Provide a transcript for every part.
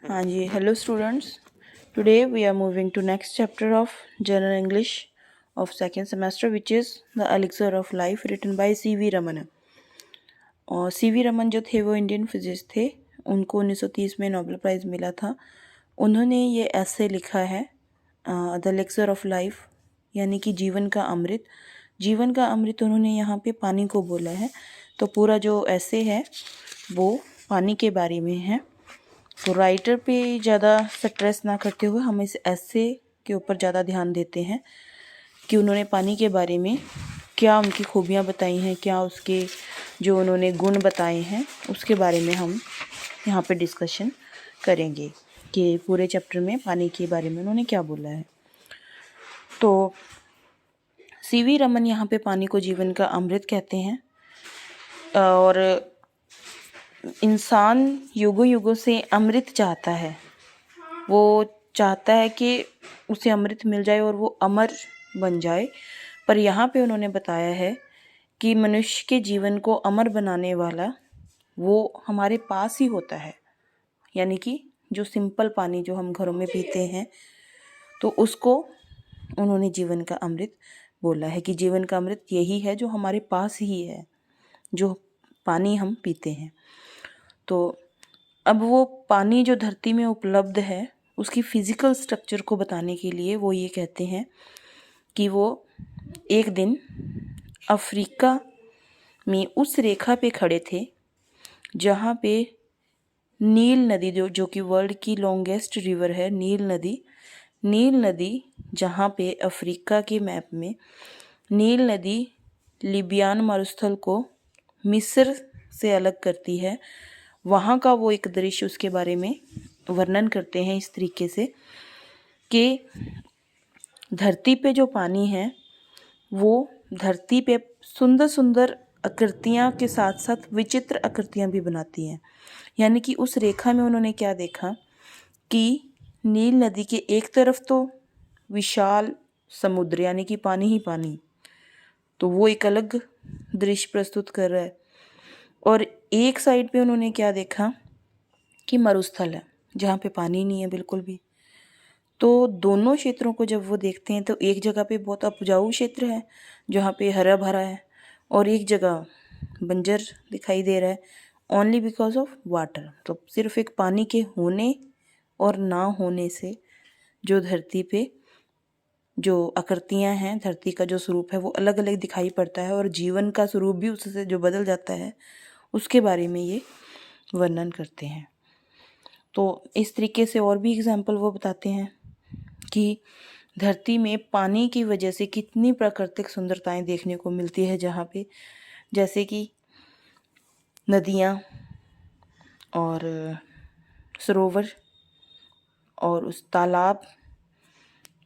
हाँ जी, hello students. Today we are moving to next chapter of General English of second semester, which is The Elixir of Life, written by C.V. Raman. और C.V. Raman जो थे वो Indian physics थे. उनको 1930 में Nobel prize मिला था. उन्होंने ये ऐसे लिखा है द एलिक्सिर ऑफ लाइफ, यानी कि जीवन का अमृत. जीवन का अमृत उन्होंने यहाँ पे पानी को बोला है. तो पूरा जो ऐसे है वो पानी के बारे में है. तो राइटर पे ज़्यादा स्ट्रेस ना करते हुए हम इस ऐसे के ऊपर ज़्यादा ध्यान देते हैं कि उन्होंने पानी के बारे में क्या उनकी खूबियाँ बताई हैं, क्या उसके जो उन्होंने गुण बताए हैं उसके बारे में हम यहाँ पे डिस्कशन करेंगे कि पूरे चैप्टर में पानी के बारे में उन्होंने क्या बोला है. तो C.V. रमन यहाँ पे पानी को जीवन का अमृत कहते हैं. और इंसान युगों युगों से अमृत चाहता है. वो चाहता है कि उसे अमृत मिल जाए और वो अमर बन जाए. पर यहाँ पे उन्होंने बताया है कि मनुष्य के जीवन को अमर बनाने वाला वो हमारे पास ही होता है. यानी कि जो सिंपल पानी जो हम घरों में पीते हैं, तो उसको उन्होंने जीवन का अमृत बोला है कि जीवन का अमृत यही है जो हमारे पास ही है, जो पानी हम पीते हैं. तो अब वो पानी जो धरती में उपलब्ध है उसकी फ़िज़िकल स्ट्रक्चर को बताने के लिए वो ये कहते हैं कि वो एक दिन अफ्रीका में उस रेखा पे खड़े थे जहाँ पे नील नदी जो कि वर्ल्ड की लॉन्गेस्ट रिवर है, नील नदी जहाँ पे अफ्रीका के मैप में नील नदी लिबियान मरुस्थल को मिस्र से अलग करती है. वहाँ का वो एक दृश्य उसके बारे में वर्णन करते हैं इस तरीके से कि धरती पे जो पानी है वो धरती पे सुंदर सुंदर आकृतियाँ के साथ साथ विचित्र आकृतियाँ भी बनाती हैं. यानी कि उस रेखा में उन्होंने क्या देखा कि नील नदी के एक तरफ तो विशाल समुद्र यानी कि पानी ही पानी, तो वो एक अलग दृश्य प्रस्तुत कर रहा है. और एक साइड पे उन्होंने क्या देखा कि मरुस्थल है जहाँ पे पानी नहीं है बिल्कुल भी. तो दोनों क्षेत्रों को जब वो देखते हैं तो एक जगह पे बहुत उपजाऊ क्षेत्र है जहाँ पे हरा भरा है और एक जगह बंजर दिखाई दे रहा है ओनली बिकॉज ऑफ वाटर. तो सिर्फ एक पानी के होने और ना होने से जो धरती पे जो आकृतियाँ हैं, धरती का जो स्वरूप है वो अलग अलग दिखाई पड़ता है और जीवन का स्वरूप भी उससे जो बदल जाता है उसके बारे में ये वर्णन करते हैं. तो इस तरीके से और भी एग्जाम्पल वो बताते हैं कि धरती में पानी की वजह से कितनी प्राकृतिक सुंदरताएं देखने को मिलती है, जहाँ पे जैसे कि नदियाँ और सरोवर और उस तालाब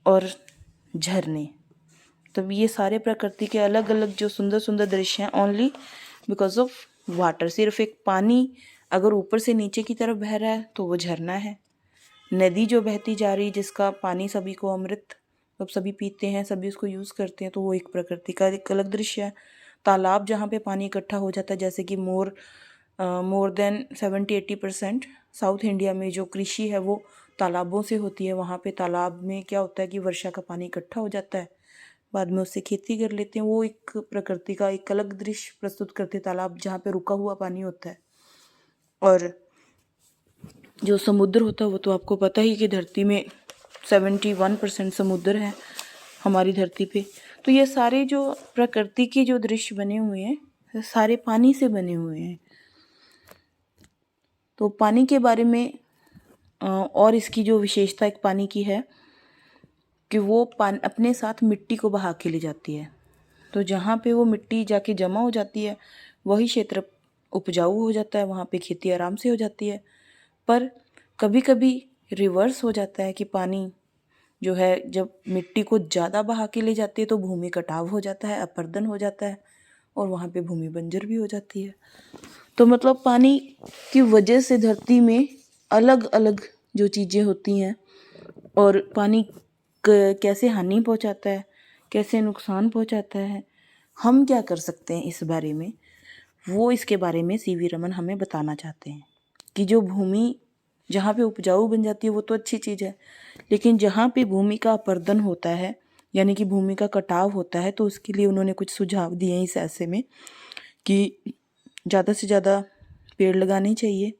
और झरने. तब ये सारे प्रकृति के अलग अलग जो सुंदर सुंदर दृश्य हैं ओनली बिकॉज ऑफ वाटर. सिर्फ एक पानी अगर ऊपर से नीचे की तरफ बह रहा है तो वो झरना है. नदी जो बहती जा रही जिसका पानी सभी को अमृत, अब सभी पीते हैं, सभी उसको यूज़ करते हैं, तो वो एक प्रकृति का एक अलग दृश्य है. तालाब जहाँ पे पानी इकट्ठा हो जाता है, जैसे कि मोर देन 70-80% साउथ इंडिया में जो कृषि है वो तालाबों से होती है. वहाँ पे तालाब में क्या होता है कि वर्षा का पानी इकट्ठा हो जाता है, बाद में उससे खेती कर लेते हैं. वो एक प्रकृति का एक अलग दृश्य प्रस्तुत करते हैं, तालाब जहाँ पे रुका हुआ पानी होता है. और जो समुद्र होता है वो तो आपको पता ही कि धरती में 71% समुद्र है हमारी धरती पे. तो ये सारे जो प्रकृति के जो दृश्य बने हुए हैं सारे पानी से बने हुए हैं. तो पानी के बारे में और इसकी जो विशेषता एक पानी की है कि वो अपने साथ मिट्टी को बहा के ले जाती है. तो जहाँ पे वो मिट्टी जाके जमा हो जाती है वही क्षेत्र उपजाऊ हो जाता है, वहाँ पे खेती आराम से हो जाती है. पर कभी कभी रिवर्स हो जाता है कि पानी जो है जब मिट्टी को ज़्यादा बहा के ले जाती है तो भूमि कटाव हो जाता है, अपरदन हो जाता है और वहाँ पे भूमि बंजर भी हो जाती है. तो मतलब पानी की वजह से धरती में अलग अलग जो चीज़ें होती हैं और पानी कैसे हानि पहुँचाता है, कैसे नुकसान पहुँचाता है, हम क्या कर सकते हैं इस बारे में, वो इसके बारे में C.V. रमन हमें बताना चाहते हैं कि जो भूमि जहाँ पे उपजाऊ बन जाती है वो तो अच्छी चीज़ है, लेकिन जहाँ पे भूमि का अपरदन होता है यानी कि भूमि का कटाव होता है, तो उसके लिए उन्होंने कुछ सुझाव दिए हैं इस ऐसे में कि ज़्यादा से ज़्यादा पेड़ लगाने चाहिए,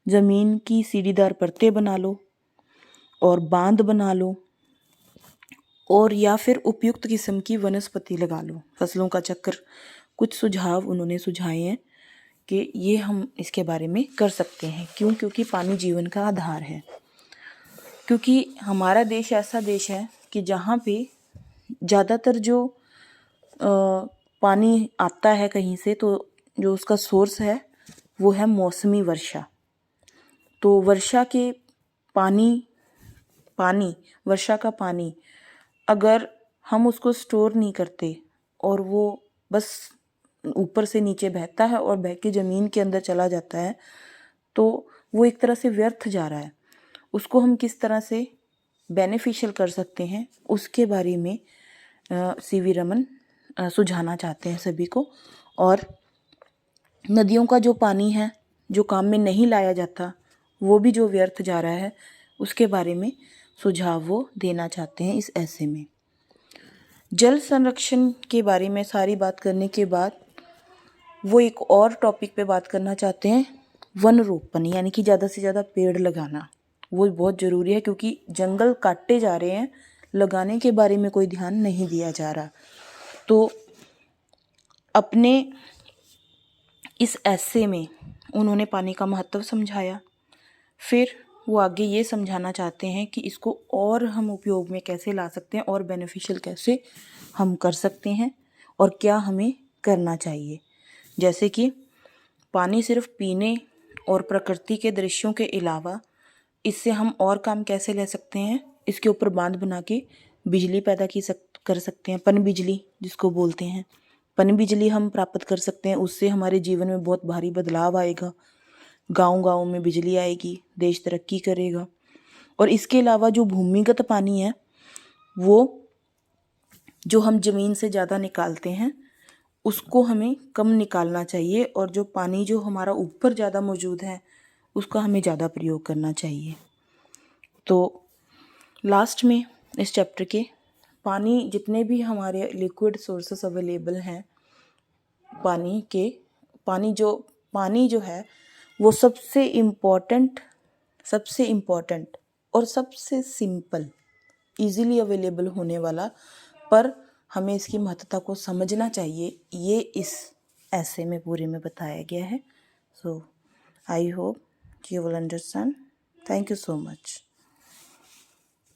ज़मीन की सीढ़ीदार परतें बना लो और बांध बना लो, और या फिर उपयुक्त किस्म की वनस्पति लगा लो, फसलों का चक्कर। कुछ सुझाव उन्होंने सुझाए हैं कि ये हम इसके बारे में कर सकते हैं। क्यों? क्योंकि पानी जीवन का आधार है। क्योंकि हमारा देश ऐसा देश है कि जहाँ पे ज़्यादातर जो पानी आता है कहीं से, तो जो उसका सोर्स है वो है मौसमी वर्षा। तो वर्षा के पानी वर्षा का पानी अगर हम उसको स्टोर नहीं करते और वो बस ऊपर से नीचे बहता है और बह के ज़मीन के अंदर चला जाता है, तो वो एक तरह से व्यर्थ जा रहा है। उसको हम किस तरह से बेनिफिशियल कर सकते हैं, उसके बारे में सीवी रमन सुझाना चाहते हैं सभी को। और नदियों का जो पानी है जो काम में नहीं लाया जाता, वो भी जो व्यर्थ जा रहा है, उसके बारे में सुझाव वो देना चाहते हैं इस ऐसे में। जल संरक्षण के बारे में सारी बात करने के बाद वो एक और टॉपिक पे बात करना चाहते हैं, वन रोपण, यानी कि ज़्यादा से ज़्यादा पेड़ लगाना। वो बहुत ज़रूरी है क्योंकि जंगल काटे जा रहे हैं, लगाने के बारे में कोई ध्यान नहीं दिया जा रहा। तो अपने इस ऐसे में उन्होंने पानी का महत्व समझाया। फिर वो आगे ये समझाना चाहते हैं कि इसको और हम उपयोग में कैसे ला सकते हैं और बेनिफिशियल कैसे हम कर सकते हैं और क्या हमें करना चाहिए। जैसे कि पानी सिर्फ पीने और प्रकृति के दृश्यों के अलावा इससे हम और काम कैसे ले सकते हैं, इसके ऊपर बांध बना के बिजली पैदा कर सकते हैं। पन बिजली जिसको बोलते हैं, पन बिजली हम प्राप्त कर सकते हैं। उससे हमारे जीवन में बहुत भारी बदलाव आएगा, गांव-गांव में बिजली आएगी, देश तरक्की करेगा। और इसके अलावा जो भूमिगत पानी है वो जो हम ज़मीन से ज़्यादा निकालते हैं उसको हमें कम निकालना चाहिए, और जो पानी जो हमारा ऊपर ज़्यादा मौजूद है उसका हमें ज़्यादा प्रयोग करना चाहिए। तो लास्ट में इस चैप्टर के पानी जितने भी हमारे लिक्विड सोर्सेस अवेलेबल हैं पानी जो है वो सबसे इम्पोर्टेंट और सबसे सिंपल, इजीली अवेलेबल होने वाला, पर हमें इसकी महत्ता को समझना चाहिए, ये इस ऐसे में पूरे में बताया गया है। So I hope you will understand. Thank you so much.